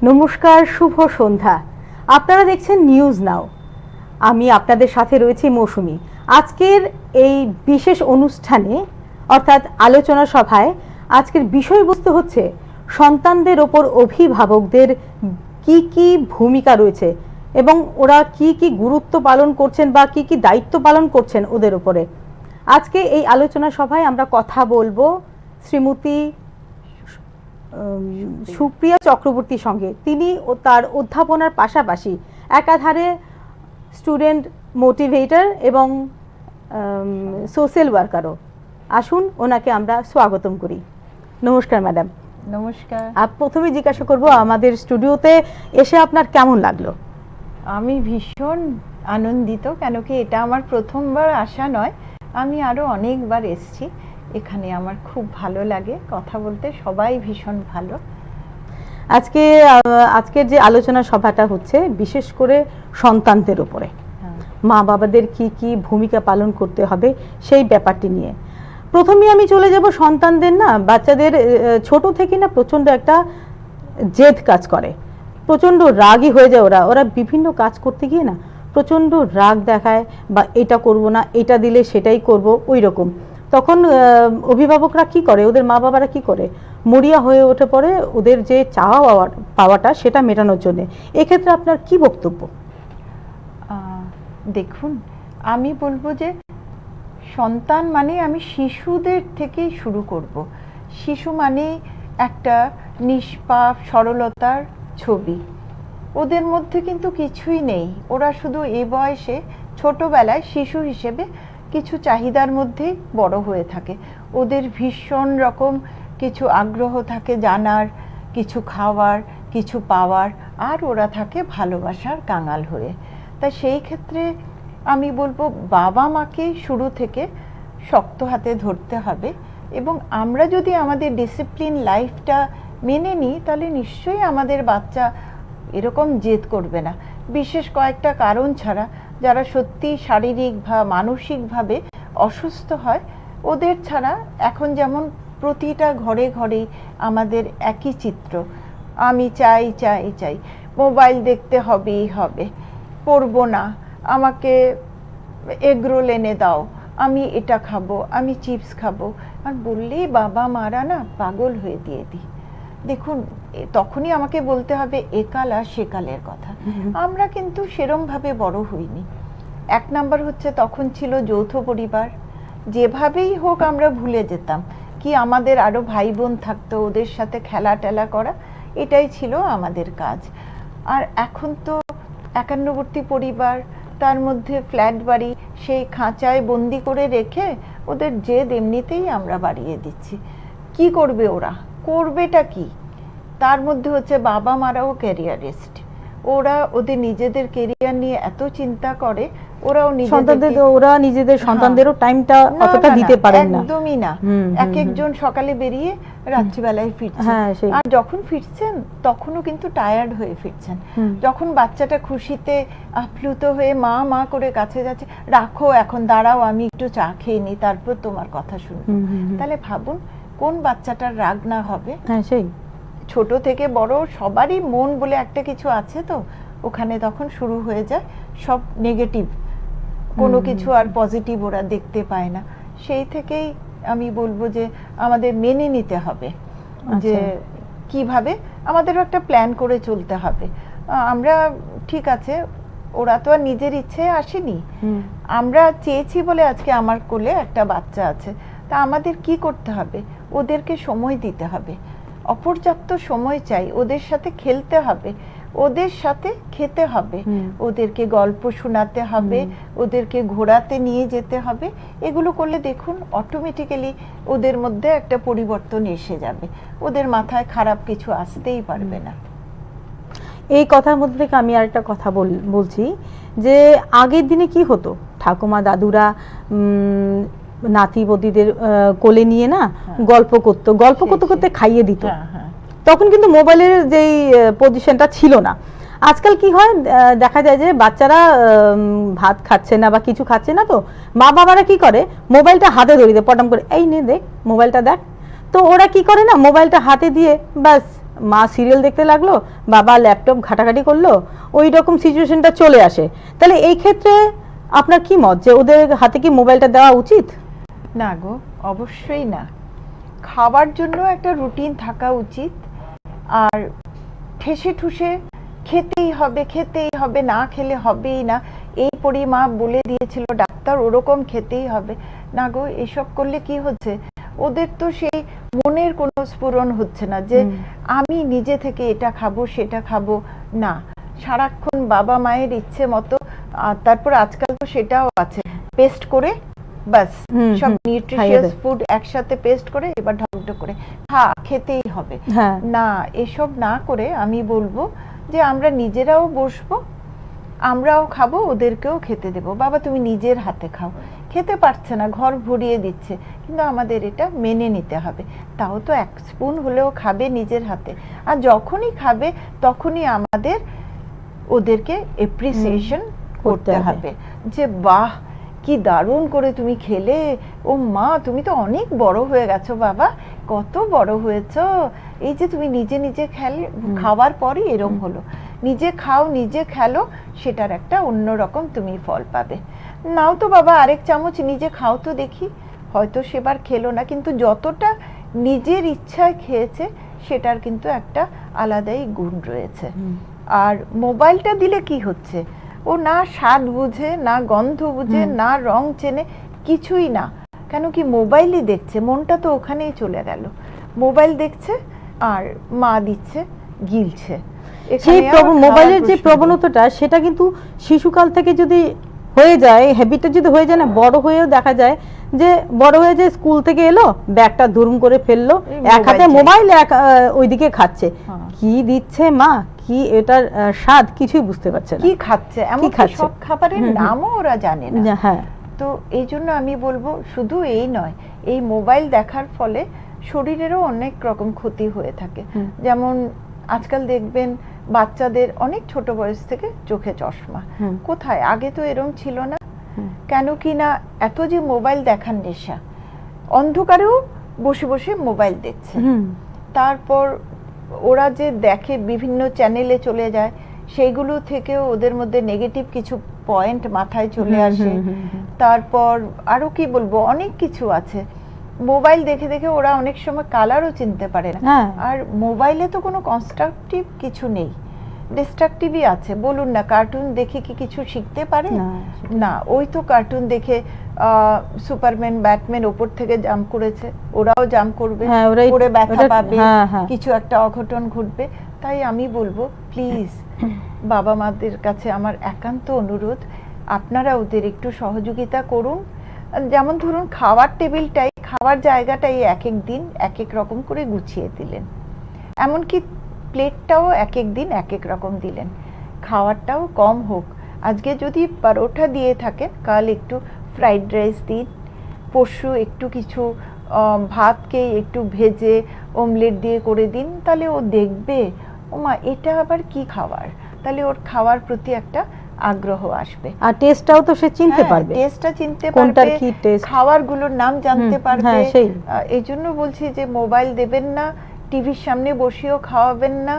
নমস্কার, শুভ সন্ধ্যা। আপনারা দেখছেন নিউজ নাও। আমি আপনাদের সাথে রয়েছি মৌসুমী। আজকের এই বিশেষ অনুষ্ঠানে অর্থাৎ আলোচনা সভায় আজকের বিষয়বস্তু হচ্ছে সন্তানদের ওপর অভিভাবকদের কি কি ভূমিকা রয়েছে এবং ওরা কি কি গুরুত্ব পালন করছেন বা কি কি দায়িত্ব পালন করছেন ওদের উপরে। আজকে এই আলোচনা সভায় আমরা কথা বলবো শ্রীমতী সুপ্রিয়া চক্রবর্তীর সঙ্গে। তিনি ও তার অধ্যাপনার পাশাপাশি একাধারে স্টুডেন্ট মোটিভেটর এবং সোশ্যাল ওয়ার্কারও। আসুন ওনাকে আমরা স্বাগতম করি। নমস্কার ম্যাডাম। নমস্কার। প্রথমে জিজ্ঞাসা করব, আমাদের স্টুডিওতে এসে আপনার কেমন লাগলো? আমি ভীষণ আনন্দিত, কেন কি এটা আমার প্রথমবার আসা নয়, আমি আরও অনেকবার এসেছি। এখানে আমার খুব ভালো লাগে কথা বলতে, সবাই ভীষণ ভালো। আজকের যে আলোচনা সভাটা হচ্ছে বিশেষ করে সন্তানদের উপরে, মা বাবাদের কি কি ভূমিকা পালন করতে হবে সেই ব্যাপারটি নিয়ে। প্রথমে আমি চলে যাব সন্তানদের, না বাচ্চাদের ছোট থেকে না প্রচণ্ড একটা জেদ কাজ করে, প্রচণ্ড রাগই হয়ে যায়। ওরা বিভিন্ন কাজ করতে গিয়ে না প্রচণ্ড রাগ দেখায়, বা এটা করব না, এটা দিলে সেটাই করব, ওই রকম। তখন অভিভাবকরা কি করে, ওদের মা বাবারা কি করে, মরিয়া হয়ে ওঠে পড়ে ওদের যে চাওয়া পাওয়াটা সেটা মেটানোর জন্য। এক্ষেত্রে আপনার কি বক্তব্য? দেখুন, আমি বলবো যে সন্তান মানে আমি শিশুদের থেকেই শুরু করব। শিশু মানে একটা নিষ্পাপ সরলতার ছবি, ওদের মধ্যে কিন্তু কিছুই নেই। ওরা শুধু এই বয়সে ছোটবেলায় শিশু হিসেবে কিছু চাহিদার মধ্যেই বড় হয়ে থাকে। ওদের ভীষণ রকম কিছু আগ্রহ থাকে জানার, কিছু খাওয়ার, কিছু পাওয়ার, আর ওরা থাকে ভালোবাসার কাঙাল হয়ে। তাই সেই ক্ষেত্রে আমি বলবো বাবা মাকে শুরু থেকে শক্ত হাতে ধরতে হবে, এবং আমরা যদি আমাদের ডিসিপ্লিন লাইফটা মেনে নিই তাহলে নিশ্চয়ই আমাদের বাচ্চা এরকম জেদ করবে না। বিশেষ কয়েকটা কারণ ছাড়া যারা সত্যি শারীরিক বা মানসিকভাবে অসুস্থ হয়, ওদের ছাড়া এখন যেমন প্রতিটা ঘরে ঘরেই আমাদের একই চিত্র, আমি চাই চাই চাই, মোবাইল দেখতে হবেই হবে, পড়বো না, আমাকে এগরোল এনে দাও, আমি এটা খাবো, আমি চিপস খাবো, আর বললেই বাবা মারা না পাগল হয়ে দিয়ে দিই। দেখুন, তখনই আমাকে বলতে হবে একাল আর সেকালের কথা। আমরা কিন্তু সেরমভাবে বড় হইনি। এক নাম্বার হচ্ছে তখন ছিল যৌথ পরিবার, যেভাবেই হোক আমরা ভুলে যেতাম কি আমাদের আরও ভাই বোন থাকতো, ওদের সাথে খেলা টেলা করা, এটাই ছিল আমাদের কাজ। আর এখন তো একান্নবর্তী পরিবার, তার মধ্যে ফ্ল্যাট বাড়ি, সেই খাঁচায় বন্দি করে রেখে ওদের জেদ এমনিতেই আমরা বাড়িয়ে দিচ্ছি। কি করবে ওরা, করবেটা কি? তার মধ্যে হচ্ছে বাবা মারাও ক্যারিয়ারিস্ট, ওরা ওদের নিজেদের ক্যারিয়ার নিয়ে এত চিন্তা করে, ওরা নিজেদের সন্তানদেরও টাইমটা অতটা দিতে পারেন না, একদমই না। এক একজন সকালে বেরিয়ে রাত্রিবেলায় ফিরছে, আর যখন ফিরছেন তখনও কিন্তু টায়ার্ড হয়ে ফিরছেন। যখন বাচ্চাটা খুশিতে আপ্লুত হয়ে মা মা করে কাছে যাচ্ছে, রাখো এখন, দাঁড়াও আমি একটু চা খেয়ে নিই, তারপর তোমার কথা শুনবো। তাহলে ভাবুন কোন বাচ্চাটার রাগ না হবে? সেই ছোট থেকে বড় সবারই মন বলে একটা কিছু আছে, তো ওখানে তখন শুরু হয়ে যায় সব নেগেটিভ, কোনো কিছু আর পজিটিভ ওরা দেখতে পায় না। সেই থেকেই আমি বলবো যে আমাদের মেনে নিতে হবে যে কিভাবে আমাদেরও একটা প্ল্যান করে চলতে হবে। আমরা ঠিক আছে, ওরা তো আর নিজের ইচ্ছে আসেনি, আমরা চেয়েছি বলে আজকে আমার কোলে একটা বাচ্চা আছে। তা আমাদের কি করতে হবে? ওদেরকে সময় দিতে হবে, অপর্যাপ্ত সময় চাই, ওদের সাথে খেলতে হবে, ওদের সাথে খেতে হবে, ওদেরকে গল্প শোনাতে হবে, ওদেরকে ঘোরাতে নিয়ে যেতে হবে। এগুলো করলে দেখুন অটোমেটিক্যালি ওদের মধ্যে একটা পরিবর্তন এসে যাবে, ওদের মাথায় খারাপ কিছু আসতেই পারবে না। এই কথার মধ্যে থেকে আমি আরেকটা কথা বলছি যে আগের দিনে কি হতো, ঠাকুমা দাদুরা নাতি বদিদের কোলে নিয়ে না গল্প করতে করতে খাইয়ে দিত। তখন কিন্তু মোবাইলের যেই পজিশনটা ছিল না। আজকাল কি হয়, দেখা যায় যে বাচ্চারা ভাত খাচ্ছে না বা কিছু খাচ্ছে না, তো মা বাবারা কি করে, মোবাইলটা হাতে ধরিয়ে দেয় পটাম করে, এই নে দেখ মোবাইলটা দেখ। তো ওরা কি করে না, মোবাইলটা হাতে দিয়ে ব্যাস মা সিরিয়াল দেখতে লাগলো, বাবা ল্যাপটপ ঘাটাঘাটি করলো, ওই রকম সিচুয়েশনটা চলে আসে। তাহলে এই ক্ষেত্রে আপনার কি মত, যে ওদের হাতে কি মোবাইলটা দেওয়া উচিত? না গো, অবশ্যই না। খাওয়ার জন্য একটা রুটিন থাকা উচিত, আর ঠেসে ঠুসে খেতেই হবে, না খেলে হবেই না, এই পরিমা বলে দিয়েছিল ডাক্তার, ওরকম খেতেই হবে না গো। এসব করলে কি হচ্ছে, ওদের তো সেই মনের কোনো স্ফুরণ হচ্ছে না যে আমি নিজে থেকে এটা খাবো সেটা খাবো না, সারাক্ষণ বাবা মায়ের ইচ্ছে মতো। তারপর আজকাল তো সেটাও আছে, পেস্ট করে বাস সব নিউট্রিশিয়াস ফুড একসাথে পেস্ট করে এবার ঢকঢক করে খেতেই হবে। না, এসব না করে আমি বলবো যে আমরা নিজেরাও বসবো, আমরাও খাবো, ওদেরকেও খেতে দেবো। বাবা তুমি নিজের হাতে খাও, খেতে পারছে না, ঘর ভরিয়ে দিচ্ছে, কিন্তু আমাদের এটা মেনে নিতে হবে, তাও তো 1 স্পুন হলেও খাবে নিজের হাতে। আর যখনই খাবে তখনই আমাদের ওদেরকে এপ্রিসিয়েশন করতে হবে যে বাহ কি দারুণ করে তুমি খেলে, ও মা তুমি তো অনেক বড় হয়ে গেছো, বাবা কত বড় হয়েছো, এই যে তুমি নিজে নিজে খাওয়ার পরই এরম হলো, নিজে খাও নিজে খেলো, সেটার একটা অন্যরকম তুমি ফল পাবে। নাও তো বাবা আরেক চামচ নিজে খাও তো দেখি, হয়তো সেবার খেলো না, কিন্তু যতটা নিজের ইচ্ছায় খেয়েছে সেটার কিন্তু একটা আলাদাই গুণ রয়েছে। আর মোবাইলটা দিলে কি হচ্ছে, ও না স্বাদ বুঝে, না গন্ধ বুঝে, না রং চেনে, কিছুই না। কেন কি মোবাইলই দেখছে, মনটা তো ওখানেই চলে গেল, মোবাইল দেখছে আর মা দিচ্ছে গিলছে। সেই মোবাইলের যে প্রবণতাটা, সেটা কিন্তু শিশুকাল থেকে যদি হয়ে যায়, হ্যাবিটটা যদি হয়ে যায় না, বড় হয়েও দেখা যায় যে বড় হয়ে যায়, স্কুল থেকে এলো ব্যাগটা দুরুম করে ফেললো, এক হাতে মোবাইল, এক ওইদিকে খাচ্ছে, কি দিচ্ছে মা, কি এটার স্বাদ কিছুই বুঝতে পারছে না, কি খাচ্ছে, এমন সব খাবারের নামও ওরা জানে না। হ্যাঁ, তো এই জন্য আমি বলবো শুধু এই নয়, এই মোবাইল দেখার ফলে শরীরেরও অনেক রকম ক্ষতি হয়ে থাকে। যেমন আজকাল দেখবেন বাচ্চাদের অনেক ছোট বয়স থেকে চোখে চশমা, কোথায়, আগে তো এরকম ছিল না। কেন কি না, এত যে মোবাইল দেখার নেশা, অন্ধকারেও বসে বসে মোবাইল দেখছে, তারপর ওরা যে দেখে বিভিন্ন চ্যানেলে চলে যায়, সেইগুলো থেকেও ওদের মধ্যে নেগেটিভ কিছু পয়েন্ট মাথায় চলে আসে। তারপর আরো কি বলবো, অনেক কিছু আছে, মোবাইল দেখে দেখে ওরা অনেক সময় কালারও চিনতে পারে না। আর মোবাইলে তো কোনো কনস্ট্রাকটিভ কিছু নেই, ডিস্ট্রাকটিভই আছে। বলুন না, কার্টুন দেখে কি কিছু শিখতে পারে? না, ওই তো কার্টুন দেখে সুপারম্যান ব্যাটম্যান ওপর থেকে জাম্প করেছে, ওরাও জাম্প করবে, ওরে ব্যথা পাবে, কিছু একটা অঘটন ঘটবে। তাই আমি বলবো প্লিজ বাবা মাদের কাছে আমার একান্ত অনুরোধ, আপনারা ওদের একটু সহযোগিতা করুন। যেমন ধরুন খাওয়ার টেবিলটাই, খাওয়ার জায়গাটাই এক এক দিন এক এক রকম করে গুছিয়ে দিলেন, এমনকি প্লেটটাও এক এক দিন এক এক রকম দিলেন, খাওয়ারটাও কম হোক। আজকে যদি পরোটা দিয়ে থাকেন, কাল একটু ফ্রাইড রাইস দিন, পরশু একটু কিছু ভাতকে একটু ভেজে অমলেট দিয়ে করে দিন, তাহলে ও দেখবে ও মা এটা আবার কি খাবার, তাহলে ওর খাওয়ার প্রতি একটা আগ্রহ আসবে। আর টেস্টটাও তো সে চিনতে পারবে, টেস্টটা চিনতে পারবে, খাবারগুলোর নাম জানতে পারবে। এই জন্য বলছি যে মোবাইল দেবেন না, টিভির সামনে বসেও খাওয়াবেন না।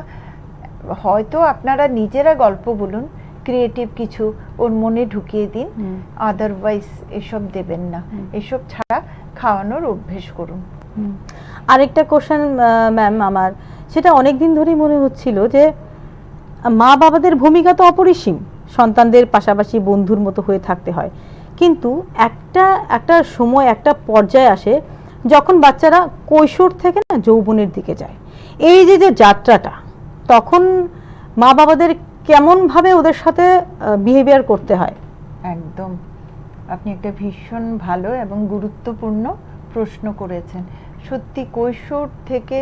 হয়তো আপনারা নিজেরা গল্প বলুন, ক্রিয়েটিভ কিছু ওর মনে ঢুকিয়ে দিন, আদারওয়াইজ এসব দেবেন না, এসব ছাড়া খাওয়ানোর অভ্যেস করুন। আরেকটা কোশ্চেন ম্যাম আমার, সেটা অনেকদিন ধরেই মনে হচ্ছিল যে মা বাবাদের ভূমিকা তো অপরিসীম, সন্তানদের পাশাপাশি বন্ধুর মতো হয়ে থাকতে হয়, কিন্তু একটা সময়, একটা পর্যায়ে আসে যখন বাচ্চারা কৈশোর থেকে না যৌবনের দিকে যায়, এই যে যাত্রাটা, তখন মা বাবাদের কেমন ভাবে ওদের সাথে বিহেভিয়ার করতে হয়? একদম, আপনি একটা ভীষণ ভালো এবং গুরুত্বপূর্ণ প্রশ্ন করেছেন। সত্যি কৈশোর থেকে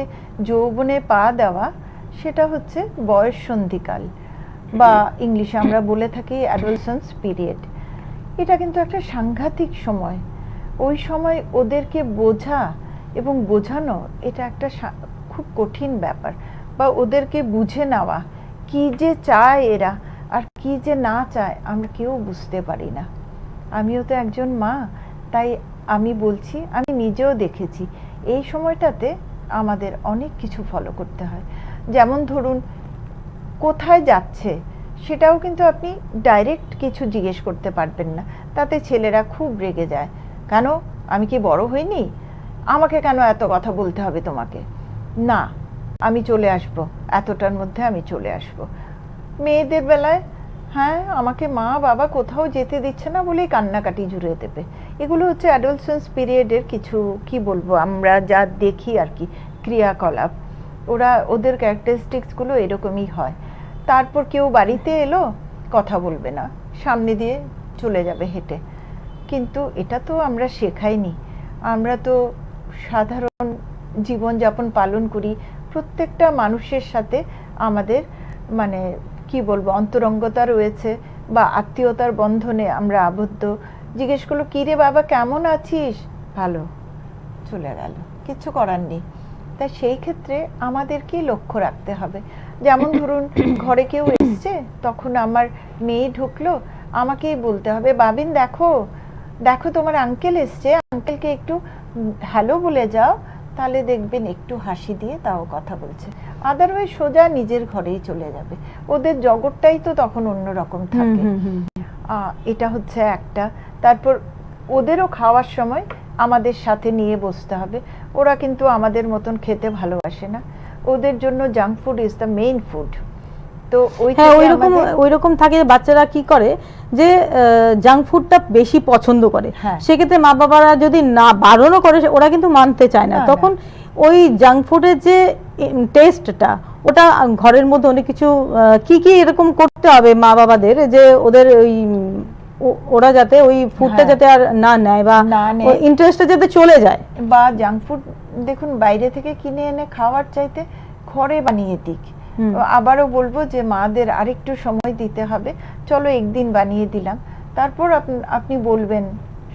যৌবনে পা দেওয়া, সেটা হচ্ছে বয়স সন্ধিকাল, বা ইংলিশে আমরা বলে থাকি অ্যাডোলসেন্স পিরিয়ড। এটা কিন্তু একটা সাংঘাতিক সময়। ওই সময় ওদেরকে বোঝা এবং বোঝানো, এটা একটা খুব কঠিন ব্যাপার, বা ওদেরকে বুঝে নেওয়া, কি যে চায় এরা আর কি যে না চায় আমরা কেউ বুঝতে পারি না। আমিও তো একজন মা, তাই আমি বলছি, আমি নিজেও দেখেছি এই সময়টাতে আমাদের অনেক কিছু ফলো করতে হয়। যেমন ধরুন কোথায় যাচ্ছে সেটাও কিন্তু আপনি ডাইরেক্ট কিছু জিজ্ঞেস করতে পারবেন না, তাতে ছেলেরা খুব রেগে যায়। কেন, আমি কি বড় হইনি? আমাকে কেন এত কথা বলতে হবে তোমাকে? না, আমি চলে আসব, এতটার মধ্যে আমি চলে আসব। মেয়েদের বেলায় হ্যাঁ, আমাকে মা বাবা কোথাও যেতে দিচ্ছে না বলেই কান্নাকাটি জুড়ে দেবে। এগুলো হচ্ছে অ্যাডোলসেন্স পিরিয়ডের কিছু, কি বলবো, আমরা যা দেখি আর কি ক্রিয়াকলাপ। ওদের ক্যারেক্টারিস্টিক্সগুলো এরকমই হয়। তারপর কেউ বাড়িতে এলো, কথা বলবে না, সামনে দিয়ে চলে যাবে হেঁটে। কিন্তু এটা তো আমরা শেখাইনি। আমরা তো সাধারণ জীবনযাপন পালন করি, প্রত্যেকটা মানুষের সাথে আমাদের মানে কি বলবো অন্তরঙ্গতা রয়েছে বা আত্মীয়তার বন্ধনে আমরা আবদ্ধ। জিজ্ঞেস করলো, কী রে বাবা কেমন আছিস? ভালো, চলে গেল, কিচ্ছু করার নেই। তাই সেই ক্ষেত্রে আমাদেরকে লক্ষ্য রাখতে হবে। যেমন ধরুন ঘরে কেউ এসছে, তখন আমার মেয়ে ঢুকলো, আমাকেই বলতে হবে, বাবিন দেখো দেখো তোমার আঙ্কেল এসছে, আঙ্কেলকে একটু হ্যালো বলে যাও, তাহলে দেখবেন একটু হাসি দিয়ে তাও কথা বলছে। আদারওয়াইজ সোজা নিজের ঘরেই চলে যাবে। ওদের জগৎটাই তো তখন অন্যরকম থাকে। এটা হচ্ছে একটা। তারপর ওদেরও খাওয়ার সময় আমাদের সাথে নিয়ে বসতে হবে। ওরা কিন্তু আমাদের মতন খেতে ভালোবাসে না, ওদের জন্য junk food is the main food. তো ওইরকম থাকে। বাচ্চারা কি করে যে জাঙ্ক ফুডটা বেশি পছন্দ করে, সেক্ষেত্রে মা বাবারা যদি না বারণও করে ওরা কিন্তু মানতে চায় না। তখন ওই জাঙ্ক ফুডের যে টেস্টটা, ওটা ঘরের মধ্যে অনেক কিছু কি কি এরকম করতে হবে মা বাবাদের, যে ওদের ওই ওরা যাতে ওই ফুডটা যাতে আর না নেয় বা ইন্টারেস্টটা যাতে চলে যায়। বা জাঙ্ক ফুড দেখুন বাইরে থেকে কিনে এনে খাওয়ার চাইতে ঘরে বানিয়ে দিক। আবারও বলবো যে মাদের আরেকটু সময় দিতে হবে। চলো একদিন বানিয়ে দিলাম, তারপর আপনি বলবেন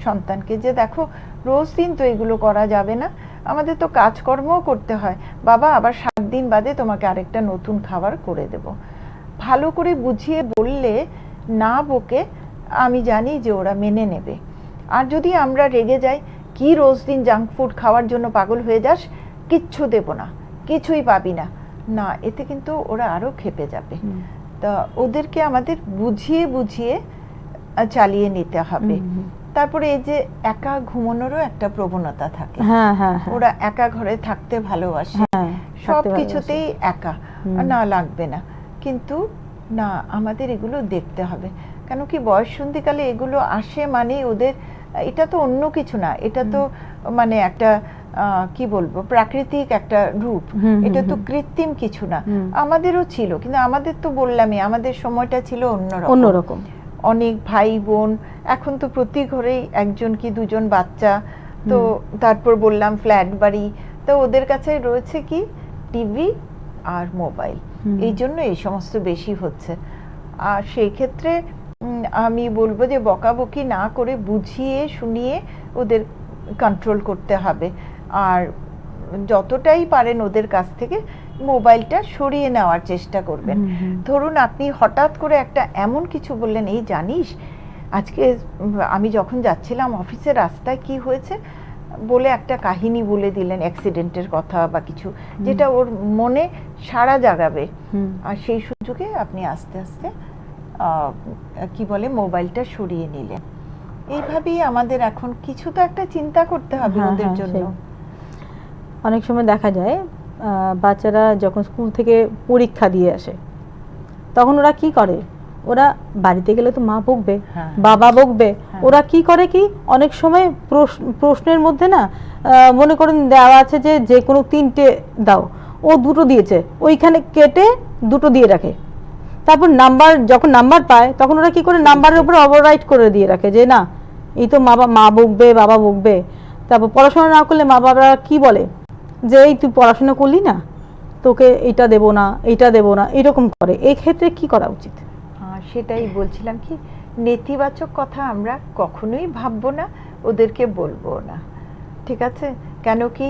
সন্তানকে যে দেখো রোজ দিন তো এগুলো করা যাবে না, আমাদের তো কাজকর্মও করতে হয়, বাবা আবার 7 দিন বাদে তোমাকে আরেকটা নতুন খাবার করে দেব। ভালো করে বুঝিয়ে বললে, না বকে, আমি জানি যে ওরা মেনে নেবে। আর যদি আমরা রেগে যাই, কি রোজ দিন জাঙ্ক ফুড খাওয়ার জন্য পাগল হয়ে যাস, কিচ্ছু দেব না, কিছুই পাবি না, না, এতে কিন্তু ওরা আরো খেপে যাবে। তা ওদেরকে আমাদের বুঝিয়ে বুঝিয়ে চালিয়ে নিতে হবে। তারপরে এই যে একা ঘুমানোরও একটা প্রবণতা থাকে, ওরা একা ঘরে থাকতে ভালোবাসে, সব কিছুতেই একা, না লাগবে না, কিন্তু না, আমাদের এগুলো দেখতে হবে। কেন কি বয়ঃসন্ধিকালে এগুলো আসে মানে ওদের, এটা তো অন্য কিছু না, এটা তো মানে একটা কি বলবো প্রাকৃতিক একটা রূপ, এটা তো কৃত্রিম কিছু না। আমাদেরও ছিল, কিন্তু আমাদের তো বললামই আমাদের সময়টা ছিল অন্যরকম। অনেক ভাই বোন, এখন তো প্রতি ঘরেই একজন কি দুজন বাচ্চা, তো তারপর বললাম ফ্ল্যাট বাড়ি, তো ওদের কাছে রয়েছে কি টিভি আর মোবাইল, এই জন্য এই সমস্ত বেশি হচ্ছে। আর সেই ক্ষেত্রে আমি বলবো যে বকাবকি না করে বুঝিয়ে শুনিয়ে ওদের কন্ট্রোল করতে হবে। আর যতটাই পারেন ওদের কাছ থেকে মোবাইলটা সরিয়ে নেওয়ার চেষ্টা করবেন। ধরুন আপনি হঠাৎ করে একটা এমন কিছু বললেন, এই জানিস আজকে আমি যখন যাচ্ছিলাম অফিসের রাস্তায় কি হয়েছে, বলে একটা কাহিনী বলে দিলেন অ্যাক্সিডেন্টের কথা বা কিছু, যেটা ওর মনে সাড়া জাগাবে। আর সেই সুযোগে আপনি আস্তে আস্তে কি বলে মোবাইলটা সরিয়ে নিলেন। এইভাবেই আমাদের এখন কিছু তো একটা চিন্তা করতে হবে ওদের জন্য। অনেক সময় দেখা যায় বাচ্চারা যখন স্কুল থেকে পরীক্ষা দিয়ে আসে, তখন ওরা কি করে, ওরা বাড়িতে গেলে তো মা বকবে, বাবা বকবে, ওরা কি করে কি অনেক সময় প্রশ্নের মধ্যে না মনে করেন দেওয়া আছে যে কোনো 3টে দাও, ও 2টো দিয়েছে, ওইখানে কেটে 2টো দিয়ে রাখে। তারপর যখন নাম্বার পায় তখন ওরা কি করে নাম্বারের উপর ওভাররাইট করে দিয়ে রাখে যে না, এই তো মা বকবে, বাবা বকবে। তারপর পড়াশোনা না করলে মা বাবা কি বলে যে এই তুই পড়াশোনা করলি না, তোকে এইটা দেবো না, এইটা দেবো না, এরকম করে। এই ক্ষেত্রে কি করা উচিত? সেটাই বলছিলাম, কি নেতিবাচক কথা আমরা কখনোই ভাববো না, ওদেরকে বলবো না, ঠিক আছে? কেন কি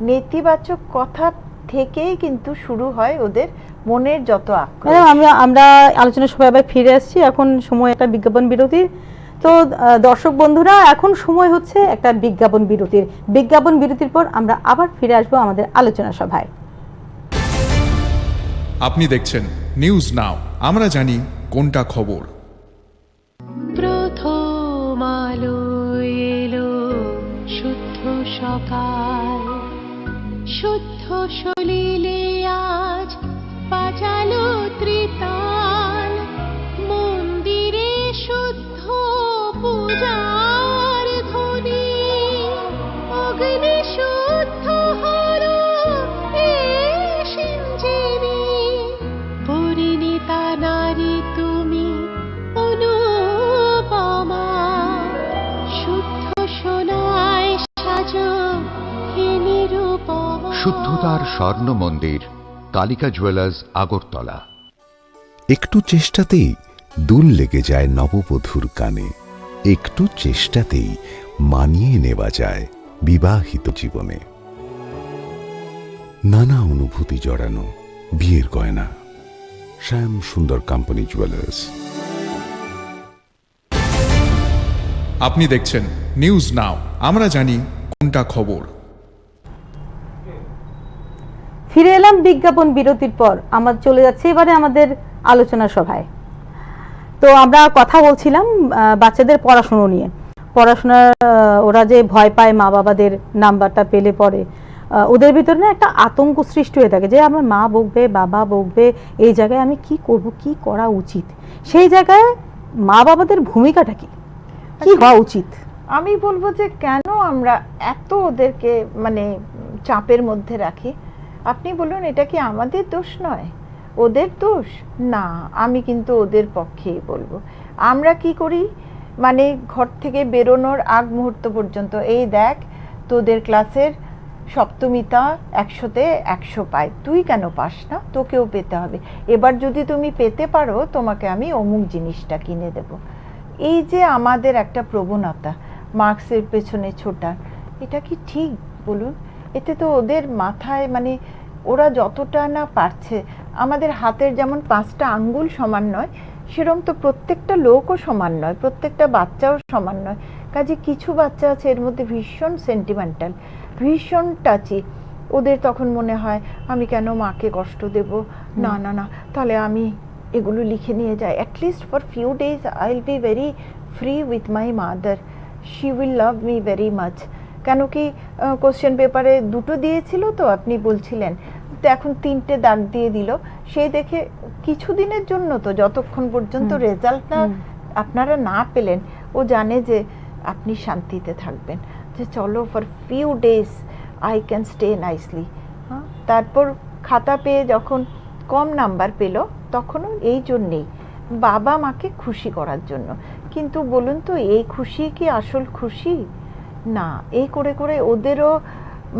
নেতিবাচক কথা থেকেই কিন্তু শুরু হয় ওদের মনের যত আক্রোশ। আমরা আলোচনা সবাই আবার ফিরে আসছি, এখন সময় একটা বিজ্ঞাপন বিরতি। তো দর্শক বন্ধুরা, এখন সময় হচ্ছে একটা বিজ্ঞাপন বিরতির পর আমরা আবার ফিরে আসবো আমাদের আলোচনা সভায়। আপনি দেখছেন নিউজ নাও, আমরা জানি কোনটা খবর। প্রথম আলো এলো শুদ্ধ সকাল, শুদ্ধ সলিলে আজ বাজালো ত্রিতাল, মন্দিরে শুদ্ধ পূজার ধ্বনি, অগ্নি শুদ্ধ হলো সিঞ্জিনী, পরিণীতা নারী তুমি অনুপমা, শুদ্ধ সোনায় সাজো হে নিরুপমা। শুদ্ধতার স্বর্ণ মন্দির, কালিকা জুয়েলার্স, আগরতলা। একটু চেষ্টাতেই দুল লেগে যায় নববধূর কানে, একটু চেষ্টাতেই মানিয়ে নেওয়া যায় বিবাহিত জীবনে। নানা অনুভূতি জড়ানো বিয়ের গয়না, শ্যাম সুন্দর কোম্পানি জুয়েলার্স। আপনি দেখছেন নিউজ নাও, আমরা জানি কোনটা খবর। ফিরে এলাম বিজ্ঞাপন বিরতির পর। আমরা চলে যাচ্ছি এবারে আমাদের আলোচনা সভায়। তো আমরা কথা বলছিলাম বাচ্চাদের পড়াশুনো নিয়ে। পড়াশোনার ওরা যে ভয় পায় মা বাবাদের নাম্বারটা পেলে পরে, ওদের ভিতরে না একটা আতঙ্ক সৃষ্টি হয়ে থাকে যে আমার মা বকবে, বাবা বকবে, এই জায়গায় আমি কি করব, কি করা উচিত। সেই জায়গায় মা বাবাদের ভূমিকাটা কি, কি হওয়া উচিত? আমি বলবো যে কেন আমরা এত ওদেরকে মানে চাপের মধ্যে রাখি। আপনি বলুন, এটা কি আমাদের দোষ নয়, ওদের দোষ? না, আমি কিন্তু ওদের পক্ষেই বলবো। আমরা কি করি, মানে ঘর থেকে বেরোনোর আগ মুহূর্ত পর্যন্ত এই দেখ তোদের ক্লাসের সপ্তমিতা 100-তে 100 পায়, তুই কেন পাস না, তোকেও পেতে হবে, এবার যদি তুমি পেতে পারো তোমাকে আমি অমুক জিনিসটা কিনে দেব। এই যে আমাদের একটা প্রবণতা মার্কসের পেছনে ছোটার, এটা কি ঠিক বলুন? এতে তো ওদের মাথায় মানে ওরা যতটা না পারছে, আমাদের হাতের যেমন 5টা আঙ্গুল সমান নয়, সেরকম তো প্রত্যেকটা লোকও সমান নয়, প্রত্যেকটা বাচ্চাও সমান নয়। কাজে কিছু বাচ্চা আছে এর মধ্যে ভীষণ সেন্টিমেন্টাল, ভীষণ টাচি। ওদের তখন মনে হয় আমি কেন মাকে কষ্ট দেব, না না না, তাহলে আমি এগুলো লিখে নিয়ে যাই, at least for few days I will be very free with my mother, she will love me very much. কেন কি কোশ্চেন পেপারে 2টো দিয়েছিল তো আপনি বলছিলেন, তো এখন 3টে দাগ দিয়ে দিল, সেই দেখে কিছুদিনের জন্য তো, যতক্ষণ পর্যন্ত রেজাল্টটা আপনারা না পেলেন, ও জানে যে আপনি শান্তিতে থাকবেন, যে চলো for few days I can stay nicely. হ্যাঁ, তারপর খাতা পেয়ে যখন কম নাম্বার পেল, তখনও এই জন্যেই বাবা মাকে খুশি করার জন্য। কিন্তু বলুন তো, এই খুশি কি আসল খুশি? না, এই করে করে ওদেরও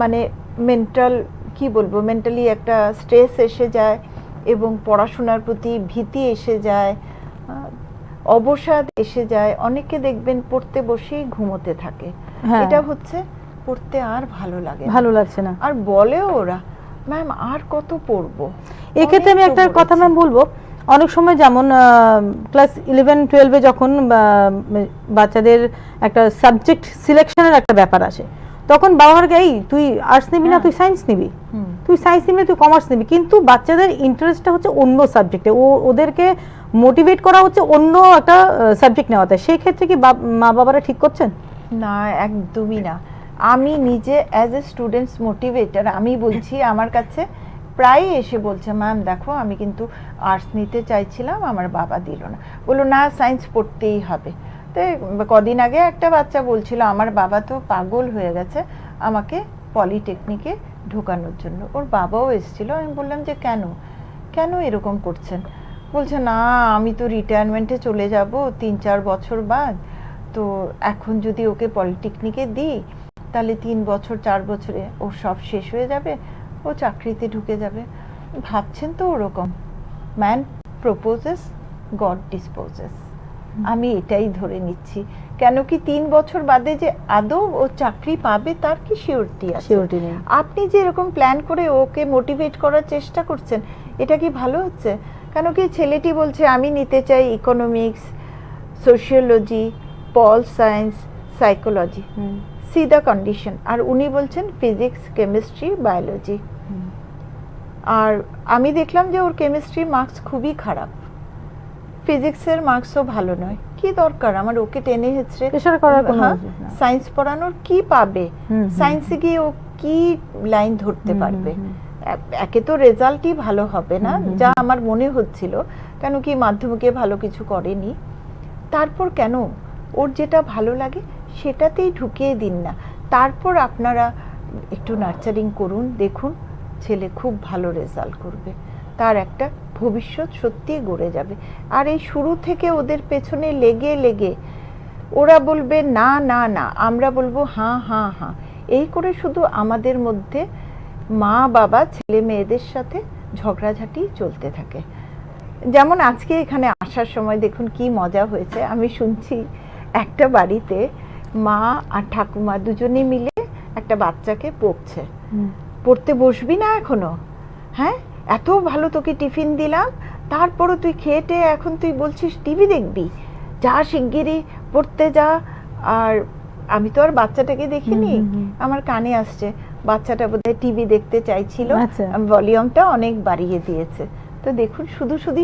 মানে মেন্টাল, কি বলবো, মেন্টালি একটা স্ট্রেস এসে যায় এবং পড়াশোনার প্রতি ভীতি এসে যায়, অবসাদ এসে যায়। অনেকে দেখবেন পড়তে বসেই ঘুমোতে থাকে, এটা হচ্ছে পড়তে আর ভালো লাগছে না, আর বলেও ওরা ম্যাম আর কত পড়বো। এক্ষেত্রে আমি একটা কথা ম্যাম বলবো, অনেক সময় যেমন ক্লাস 11-12-এ যখন বাচ্চাদের একটা সাবজেক্ট সিলেকশনের একটা ব্যাপার আসে, তখন বাবা মার এই তুই আর্টস নিবি না তুই সায়েন্স নিবি, তুই সায়েন্স নিবি তুই কমার্স নিবি, কিন্তু বাচ্চাদের ইন্টারেস্টটা হচ্ছে অন্য সাবজেক্টে, ওদেরকে মোটিভেট করা হচ্ছে অন্য একটা সাবজেক্ট নেওয়াতে। সেই ক্ষেত্রে কি মা বাবারা ঠিক করছেন? না, একদমই না। আমি নিজে অ্যাজ এ স্টুডেন্টস মোটিভেটার আমি বলছি, আমার কাছে প্রায় এসে বলছে ম্যাম দেখো আমি কিন্তু আর্টস নিতে চাইছিলাম, আমার বাবা দিল না, বললো না সায়েন্স পড়তেই হবে। তো কদিন আগে একটা বাচ্চা বলছিল আমার বাবা তো পাগল হয়ে গেছে আমাকে পলিটেকনিকে ঢোকানোর জন্য, ওর বাবাও এসেছিল। আমি বললাম যে কেন কেন এরকম করছেন? বলছে না আমি তো রিটায়ারমেন্টে চলে যাব 3-4 বছর বাদ, তো এখন যদি ওকে পলিটেকনিকে দিই তাহলে 3 বছর 4 বছরে ও সব শেষ হয়ে যাবে, ও চাকরিতে ঢুকে যাবে। ভাবছেন তো ওরকম, ম্যান প্রপোজেস গড ডিসপোজেস, আমি এটাই ধরে নিচ্ছি। কেন কি 3 বছর বাদে যে আদৌ ও চাকরি পাবে তার কি সিওরিটি আছে? সিওরিটি নেই। আপনি যে এরকম প্ল্যান করে ওকে মোটিভেট করার চেষ্টা করছেন, এটা কি ভালো হচ্ছে? কেন কি ছেলেটি বলছে আমি নিতে চাই economics, sociology, pol science, psychology, see the condition, আর উনি বলছেন ফিজিক্স, কেমিস্ট্রি, বায়োলজি। আর আমি দেখলাম যে ওর কেমিস্ট্রি মার্কস খুবই খারাপ, ফিজিক্সের মার্কসও ভালো নয়। কি দরকার আমার ওকে টেনে হেঁচড়ে প্রেশার করার কোনো উচিত না। সায়েন্স পড়ানোর? কি পাবে হুম, সায়েন্সে গিয়ে? ও কি লাইন ধরতে পারবে? একে তো রেজাল্টই ভালো হবে না, যা আমার মনে হচ্ছিল, কেন কি মাধ্যমিকে ভালো কিছু করেনি। তারপর কেন ওর যেটা ভালো লাগে সেটাতেই ঢুকিয়ে দিন না, তারপর আপনারা একটু নার্চারিং করুন, দেখুন ছেলে খুব ভালো রেজাল্ট করবে, তার একটা ভবিষ্যৎ সত্যিই গড়ে যাবে। আর এই শুরু থেকে ওদের পেছনে লেগে লেগে ওরা বলবে না না না, আমরা বলবো হ্যাঁ হ্যাঁ হ্যাঁ, এই করে শুধু আমাদের মধ্যে মা বাবা ছেলে মেয়েদের সাথে ঝগড়াঝাটি চলতে থাকে। যেমন আজকে এখানে আসার সময় দেখুন কি মজা হয়েছে, আমি শুনছি একটা বাড়িতে মা আর ঠাকুমা দুজনে মিলে একটা বাচ্চাকে পড়ছে। পড়তে বসবি না এখনো? হ্যাঁ, এত ভালো তোকে টিফিন দিলাম, তারপরও তুই খেয়ে এখন তুই বলছিস টিভি দেখবি? যা শিগগিরই পড়তে যা। আর আমি তো আর বাচ্চাটাকে দেখিনি, আমার কানে আসছে বাচ্চাটা বোধহয় টিভি দেখতে চাইছিল, আচ্ছা। ভলিউমটা অনেক বাড়িয়ে দিয়েছে। তো দেখুন শুধু শুধু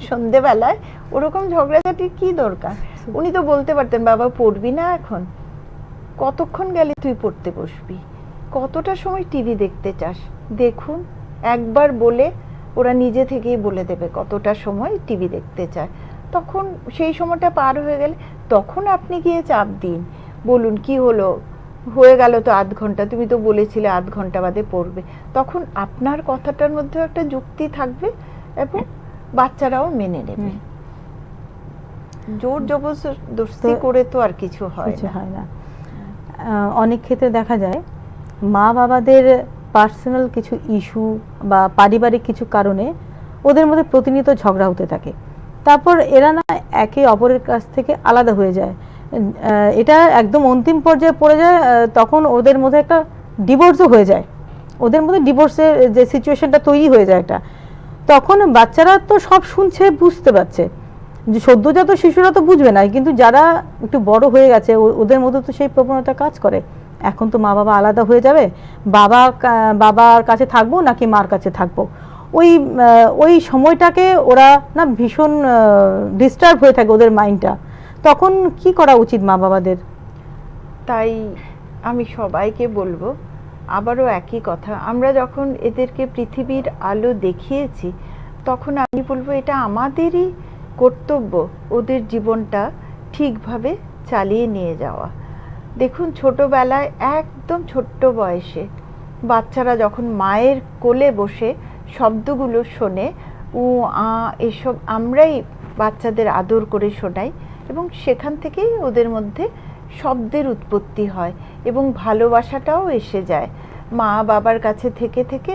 সন্ধেবেলায় ওরকম ঝগড়াঝাটির কি দরকার? উনি তো বলতে পারতেন বাবা পড়বি না এখন, কতক্ষণ গেলে তুই পড়তে বসবি, কতটা সময় টিভি দেখতে চাস। দেখুন একবার বলে ওরা নিজে থেকেই বলে দেবে কতটা সময় টিভি দেখতে চায়। তখন সেই সময়টা পার হয়ে গেলে তখন আপনি গিয়ে চাপ দিন, বলুন কি হলো, হয়ে গেল তো আধ ঘন্টা, তুমি তো বলেছিলে আধ ঘন্টা বাদে পড়বে। তখন আপনার কথাটার মধ্যে একটা যুক্তি থাকবে এবং বাচ্চারাও মেনে নেবে। জোর জবরদস্তি করে তো আর কিছু হয় না। অনেক ক্ষেত্রে দেখা যায় মা বাবাদের পার্সোনাল কিছু ইস্যু বা পারিবারিক কিছু কারণে ওদের মধ্যে প্রতিনিয়ত ঝগড়া হতে থাকে, তারপর এরা না একে অপরের কাছ থেকে আলাদা হয়ে যায়। এটা একদম অন্তিম পর্যায়ে পড়ে যায়, তখন ওদের মধ্যে একটা ডিভোর্সও হয়ে যায়, ওদের মধ্যে ডিভোর্সের যে সিচুয়েশনটা তৈরি হয়ে যায় একটা। তখন বাচ্চারা তো সব শুনছে, বুঝতে পারছে, যে সদ্যজাত শিশুরা তো বুঝবে না, কিন্তু যারা একটু বড় হয়ে গেছে ওদের মধ্যে তো সেই প্রবণতা কাজ করে। এখন তো মা বাবা আলাদা হয়ে যাবে, বাবার কাছে থাকবো নাকি মার কাছে থাকবো, ওই সময়টাকে ওরা না ভীষণ ডিস্টার্ব হয়ে থাকে ওদের মাইন্ডটা। তখন কি করা উচিত মা বাবাদের? তাই আমি সবাইকে বলবো আবারও একই কথা, আমরা যখন এদেরকে পৃথিবীর আলো দেখিয়েছি তখন আমি বলবো এটা আমাদেরই কর্তব্য ওদের জীবনটা ঠিকভাবে চালিয়ে নিয়ে যাওয়া। দেখুন ছোটবেলায় একদম ছোট্ট বয়সে বাচ্চারা যখন মায়ের কোলে বসে শব্দগুলো শোনে, উ আ এসব আমরাই বাচ্চাদের আদর করে শোনাই এবং সেখান থেকেই ওদের মধ্যে শব্দের উৎপত্তি হয় এবং ভালোবাসাটাও এসে যায়। মা বাবার কাছে থেকে থেকে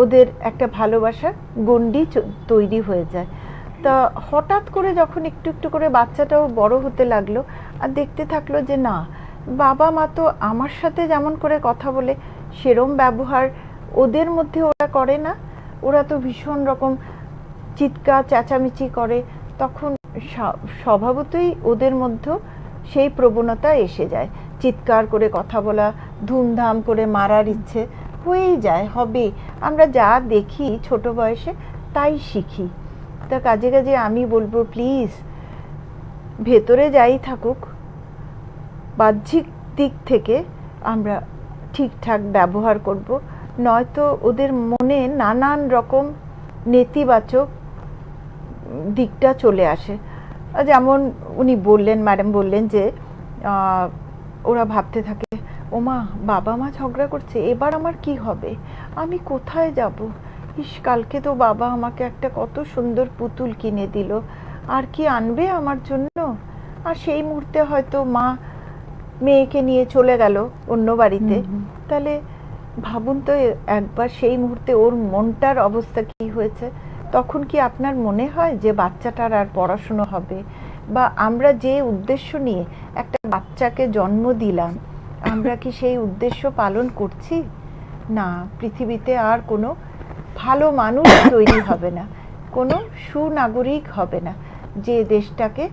ওদের একটা ভালোবাসার গণ্ডি তৈরি হয়ে যায়। তা হঠাৎ করে যখন একটু একটু করে বাচ্চাটাও বড় হতে লাগলো আর দেখতে থাকলো যে না, বাবা মা তো আমার সাথে যেমন করে কথা বলে সেরম ব্যবহার ওদের মধ্যে ওরা করে না, ওরা তো ভীষণ রকম চিৎকার চেঁচামেচি করে, তখন স্বভাবতই ওদের মধ্যে সেই প্রবণতা এসে যায়, চিৎকার করে কথা বলা, ধুমধাম করে মারার ইচ্ছে হয়েই যায়, হবে। আমরা যা দেখি ছোট বয়সে তাই শিখি। তা কাজে কাজে আমি বলবো প্লিজ ভেতরে যাই থাকুক, বাহ্যিক দিক থেকে আমরা ঠিকঠাক ব্যবহার করব, নয়তো ওদের মনে নানান রকম নেতিবাচক দিকটা চলে আসে। যেমন উনি বললেন, ম্যাডাম বললেন যে ওরা ভাবতে থাকে ওমা বাবা মা ঝগড়া করছে, এবার আমার কি হবে, আমি কোথায় যাব, ইস কালকে তো বাবা আমাকে একটা কত সুন্দর পুতুল কিনে দিল, আর কি আনবে আমার জন্য। আর সেই মুহূর্তে হয়তো মা মেয়েকে নিয়ে চলে গেল অন্য বাড়িতে। তাহলে ভাবুন তো একবার সেই মুহূর্তে ওর মনটার অবস্থা কি হয়েছে। তখন কি আপনার মনে হয় যে বাচ্চাটার আর পড়াশুনো হবে, বা আমরা যে উদ্দেশ্য নিয়ে একটা বাচ্চাকে জন্ম দিলাম আমরা কি সেই উদ্দেশ্য পালন করছি? না, পৃথিবীতে আর কোনো ভালো মানুষ তৈরি হবে না, কোনো সুনাগরিক হবে না যে দেশটাকে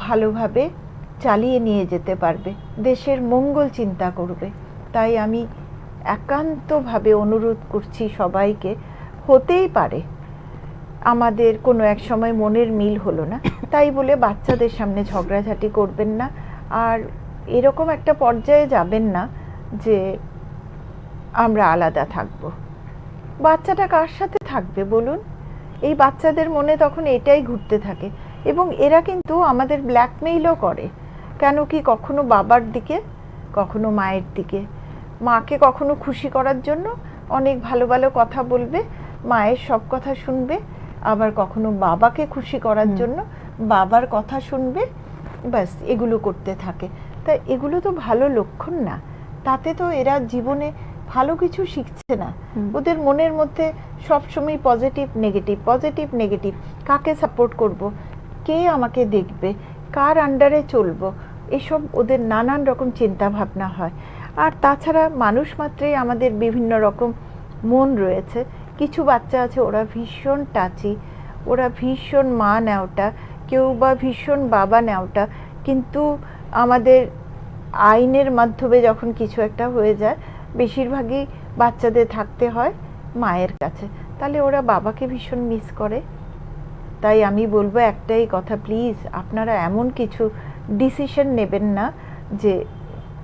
ভালোভাবে চালিয়ে নিয়ে যেতে পারবে, দেশের মঙ্গল চিন্তা করবে। তাই আমি একান্তভাবে অনুরোধ করছি সবাইকে হতেই পারে আমাদের কোনো এক সময় মনের মিল হলো না, তাই বলে বাচ্চাদের সামনে ঝগড়াঝাটি করবেন না। আর এরকম একটা পর্যায়ে যাবেন না যে আমরা আলাদা থাকব। বাচ্চাটা কার সাথে থাকবে বলুন? এই বাচ্চাদের মনে তখন এটাই ঘুরতে থাকে, এবং এরা কিন্তু আমাদের ব্ল্যাকমেইলও করে। কেন কি, কখনো বাবার দিকে, কখনো মায়ের দিকে। মাকে কখনো খুশি করার জন্য অনেক ভালো ভালো কথা বলবে, মায়ের সব কথা শুনবে, আবার কখনো বাবাকে খুশি করার জন্য বাবার কথা শুনবে। ব্যাস এগুলো করতে থাকে। তা এগুলো তো ভালো লক্ষণ না। তাতে তো এরা জীবনে ভালো কিছু শিখছে না। ওদের মনের মধ্যে সবসময় পজিটিভ নেগেটিভ, পজিটিভ নেগেটিভ। কাকে সাপোর্ট করব, কে আমাকে দেখবে, কার আন্ডারে চলবো, এসব ওদের নানান রকম চিন্তা ভাবনা হয়। আর তাছাড়া মানুষ মাত্রই আমাদের বিভিন্ন রকম মন রয়েছে। কিছু বাচ্চা আছে ওরা ভীষণ টাচি, ওরা ভীষণ মা নেওটা, কেউ বা ভীষণ বাবা নেওটা, কিন্তু আমাদের আইনের মাধ্যমে যখন কিছু একটা হয়ে যায় বেশিরভাগই বাচ্চাদের থাকতে হয় মায়ের কাছে, তাহলে ওরা বাবাকে ভীষণ মিস করে। তাই আমি বলবো একটাই কথা, প্লিজ আপনারা এমন কিছু ডিসিশন নেবেন না যে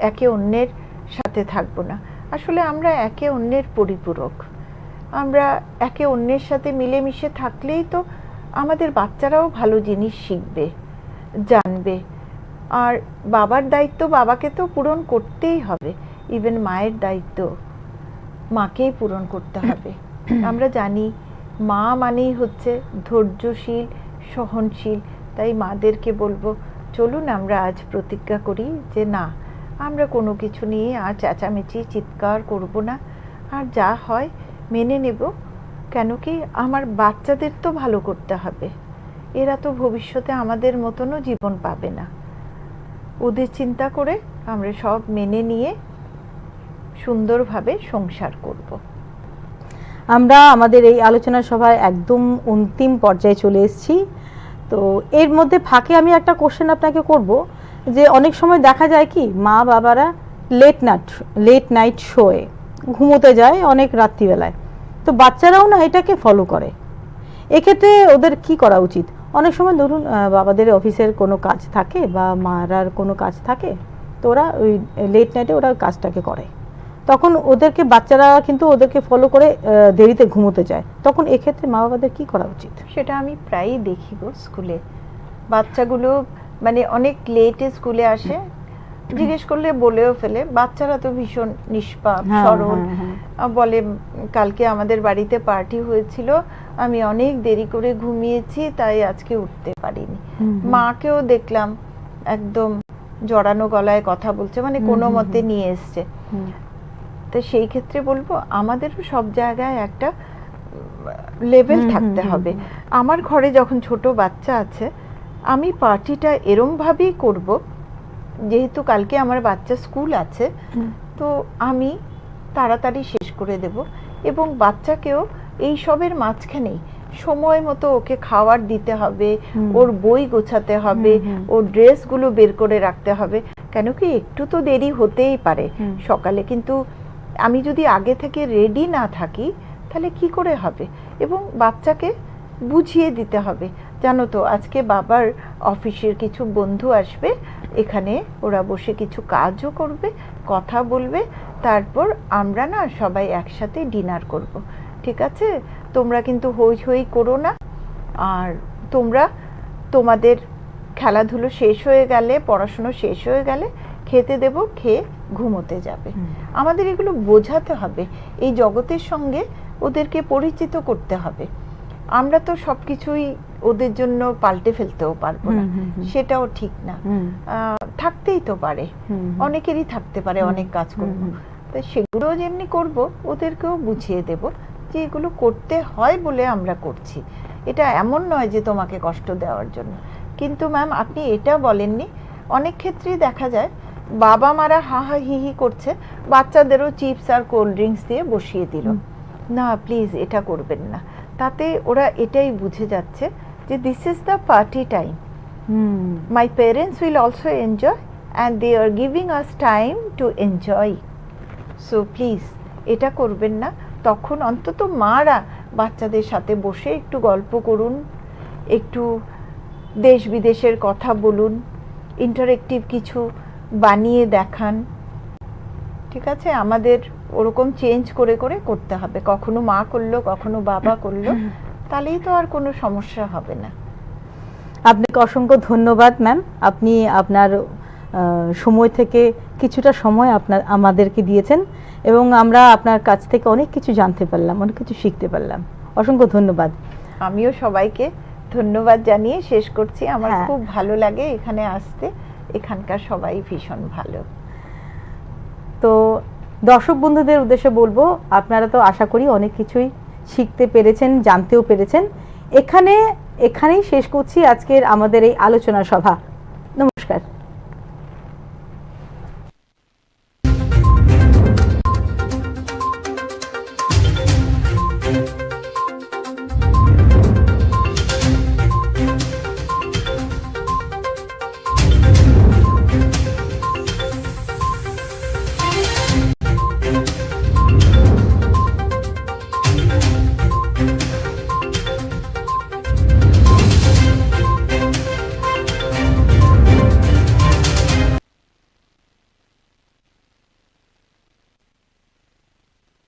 একে অন্যের সাথে থাকবো না। আসলে আমরা একে অন্যের পরিপূরক। আমরা একে অন্যের সাথে মিলেমিশে থাকলেই তো আমাদের বাচ্চারাও ভালো জিনিস শিখবে, জানবে। আর বাবার দায়িত্ব বাবাকে তো পূরণ করতেই হবে, ইভেন মায়ের দায়িত্ব মাকেই পূরণ করতে হবে। আমরা জানি মা মানেই হচ্ছে ধৈর্যশীল, সহনশীল। তাই মাদেরকে বলবো, চলুন আমরা আজ প্রতিজ্ঞা করি যে না, আমরা কোনো কিছু নিয়ে আর চেঁচামেচি চিৎকার করব না, আর যা হয় মেনে নেব। কেন কি, আমার বাচ্চাদের তো ভালো করতে হবে। এরা তো ভবিষ্যতে আমাদের মতনও জীবন পাবে না। ওদের চিন্তা করে আমরা সব মেনে নিয়ে সুন্দরভাবে সংসার করব। আমরা আমাদের এই আলোচনা সভায় একদম অন্তিম পর্যায়ে চলে এসেছি। তো এর মধ্যে ফাঁকে আমি একটা কোশ্চেন আপনাকে করব, যে অনেক সময় দেখা যায় কি মা বাবারা লেট নাইট শোয়ে ঘুমোতে যায় অনেক রাত্রিবেলায়, তো বাচ্চারাও না এটাকে ফলো করে। এক্ষেত্রে ওদের কি করা উচিত? অনেক সময় ধরুন বাবাদের অফিসের কোনো কাজ থাকে বা মারার কোনো কাজ থাকে, তো ওরা ওই লেট নাইটে ওরা কাজটাকে করে, তখন ওদেরকে বাচ্চারা কিন্তু ওদেরকে ফলো করে দেরিতে ঘুমোতে যায়। তখন এক্ষেত্রে মা বাবাদের কি করা উচিত? সেটা আমি প্রায়ই দেখি গো স্কুলে। বাচ্চাগুলো মানে অনেক লেটে স্কুলে আসে, জিজ্ঞেস করলে বলেও ফেলে। বাচ্চারা তো ভীষণ নিষ্পাপ, সরল। বলে কালকে আমাদের বাড়িতে পার্টি হয়েছিল, আমি অনেক দেরি করে ঘুমিয়েছি, তাই আজকে উঠতে পারিনি। মাকেও দেখলাম একদম জড়ানো গলায় কথা বলছে, মানে কোনো মতে নিয়ে এসছে। তো সেই ক্ষেত্রে বলবো আমাদেরও সব জায়গায় একটা লেভেল থাকতে হবে। আমার ঘরে যখন ছোট বাচ্চা আছে, আমি পার্টিটা এরমভাবেই করব, যেহেতু কালকে আমার বাচ্চা স্কুল আছে, তো আমি তাড়াতাড়ি শেষ করে দেব। এবং বাচ্চাকেও এই সবের মাঝখানেই সময় মতো ওকে খাবার দিতে হবে, ওর বই গোছাতে হবে, ওর ড্রেসগুলো বের করে রাখতে হবে। কেন কি, একটু তো দেরি হতেই পারে সকালে, কিন্তু আমি যদি আগে থেকে রেডি না থাকি তাহলে কি করে হবে? এবং বাচ্চাকে বুঝিয়ে দিতে হবে, জানো তো আজকে বাবার অফিসের কিছু বন্ধু আসবে, এখানে ওরা বসে কিছু কাজও করবে, কথা বলবে, তারপর আমরা না সবাই একসাথে ডিনার করব। ঠিক আছে, তোমরা কিন্তু হই হই করো না। আর তোমরা তোমাদের খেলাধুলো শেষ হয়ে গেলে, পড়াশুনো শেষ হয়ে গেলে খেতে দেব, খেয়ে ঘুমোতে যাবে। আমাদের এগুলো বোঝাতে হবে, এই জগতের সঙ্গে ওদেরকে পরিচিত করতে হবে। আমরা তো সবকিছুই ওদের জন্য পাল্টে ফেলতেও পারবো না, সেটাও ঠিক না। থাকতেই তো পারে, অনেকেরই থাকতে পারে অনেক কাজকর্ম, তো সেগুলো যেমনি করব ওদেরকেও বুঝিয়ে দেব যে এগুলো করতে হয় বলে আমরা করছি, এটা এমন নয় যে তোমাকে কষ্ট দেওয়ার জন্য। কিন্তু ম্যাম আপনি এটা বলেননি, অনেক ক্ষেত্রেই দেখা যায় বাবা মারা হা হা হি হি করছে, বাচ্চাদেরও চিপস আর কোল্ড ড্রিঙ্কস দিয়ে বসিয়ে দিল। না প্লিজ এটা করবেন না, তাতে ওরা এটাই বুঝে যাচ্ছে যে this is the party time, my parents will also enjoy and they are giving us time to enjoy. So please এটা করবেন না। তখন অন্তত মারা বাচ্চাদের সাথে বসে একটু গল্প করুন, একটু দেশ বিদেশের কথা বলুন, ইন্টারেক্টিভ কিছু বানিয়ে দেখান। ঠিক আছে, আমাদের ওরকম চেঞ্জ করে করে করতে হবে, কখনো মা করলো কখনো বাবা করলো, তাহলেই তো আর কোনো সমস্যা হবে না। আপনাকে অসংখ্য ধন্যবাদ ম্যাম, আপনি আপনার সময় থেকে কিছুটা সময় আমাদেরকে দিয়েছেন এবং আমরা আপনার কাছ থেকে অনেক কিছু জানতে পারলাম, অনেক কিছু শিখতে পারলাম। অসংখ্য ধন্যবাদ। আমিও সবাইকে ধন্যবাদ জানিয়ে শেষ করছি। আমার হ্যাঁ। খুব ভালো লাগে এখানে আসতে, এখানকার সবাই ভীষণ ভালো। তো দর্শক বন্ধুদের উদ্দেশ্যে বলবো, আপনারা তো আশা করি অনেক কিছুই শিখতে পেরেছেন, জানতেও পেরেছেন। এখানেই শেষ করছি আজকের আমাদের এই আলোচনা সভা। নমস্কার।